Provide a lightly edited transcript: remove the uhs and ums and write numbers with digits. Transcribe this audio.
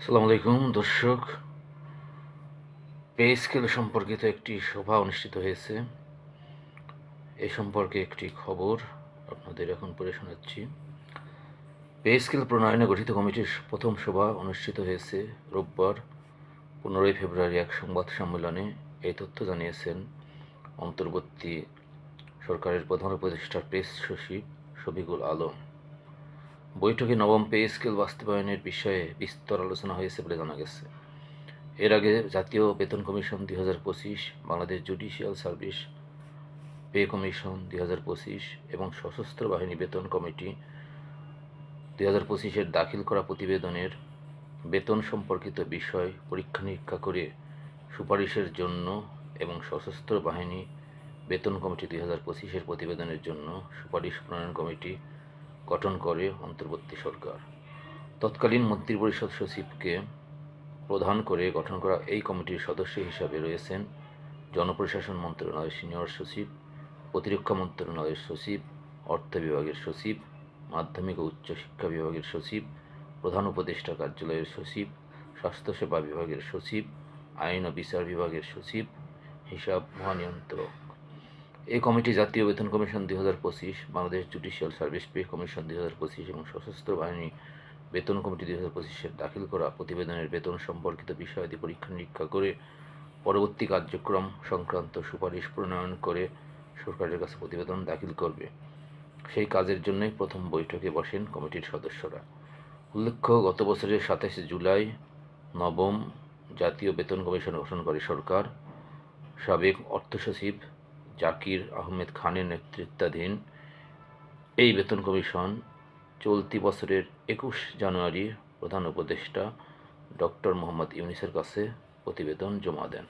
আসসালামু আলাইকুম দর্শক। পে স্কেল সম্পর্কিত একটি সভা অনুষ্ঠিত হয়েছে। এ সম্পর্কে একটি খবর আপনাদের এখন পড়ে শোনাচ্ছি। পে স্কেল প্রণয়নে গঠিত কমিটির প্রথম সভা অনুষ্ঠিত হয়েছে রোববার 15 ফেব্রুয়ারি এক সংবাদ সম্মেলনে এই তথ্য জানিয়েছেন অন্তর্বর্তী সরকারের প্রধান উপদেষ্টা প্রেস সচিব শফিকুল আলম। বৈঠকে নবম পে স্কেল বাস্তবায়নের বিষয়ে বিস্তর আলোচনা হয়েছে বলে জানা গেছে। এর আগে জাতীয় বেতন commission 2025, Bangladesh judicial service pay commission 2025 এবং সশস্ত্র বাহিনী বেতন কমিটি 2025-এর দাখিল করা প্রতিবেদনের বেতন সম্পর্কিত বিষয় পরীক্ষা নিরীক্ষা করে সুপারিশের জন্য এবং সশস্ত্র বাহিনী বেতন কমিটি 2025-এর প্রতিবেদনের জন্য সুপারিশ প্রণয়ন কমিটি গঠন করে অন্তর্বর্তী সরকার। তৎকালীন মন্ত্রিপরিষদ সচিবকে প্রধান করে গঠন করা এই কমিটির সদস্য হিসাবে রয়েছেন জনপ্রশাসন মন্ত্রণালয়ের সিনিয়র সচিব, প্রতিরক্ষা মন্ত্রণালয়ের সচিব, অর্থ বিভাগের সচিব, মাধ্যমিক ও উচ্চশিক্ষা বিভাগের সচিব, প্রধান উপদেষ্টা কার্যালয়ের সচিব, স্বাস্থ্যসেবা বিভাগের সচিব, আইন ও বিচার বিভাগের সচিব, হিসাব মহানিয়ন্ত্রক। এই কমিটি জাতীয় বেতন commission 2025, Bangladesh judicial service pay commission 2025 এবং সশস্ত্র বাহিনী বেতন কমিটি 2025-এর দাখিল করা প্রতিবেদনের বেতন সম্পর্কিত বিষয়াদি পরীক্ষা নিরীক্ষা করে পরবর্তী কার্যক্রম সংক্রান্ত সুপারিশ প্রণয়ন করে সরকারের কাছে প্রতিবেদন দাখিল করবে। সেই কাজের জন্যই প্রথম বৈঠকে বসেন কমিটির সদস্যরা। উল্লেখ্য, গত বছরের 27 জুলাই নবম জাতীয় বেতন কমিশন গঠন করে সরকার। সাবেক অর্থ সচিব জাকির আহমেদ খানের নেতৃত্বাধীন এই বেতন কমিশন চলতি বছরের 21 জানুয়ারি প্রধান উপদেষ্টা ডক্টর মোহাম্মদ ইউনূসের কাছে প্রতিবেদন জমা দেন।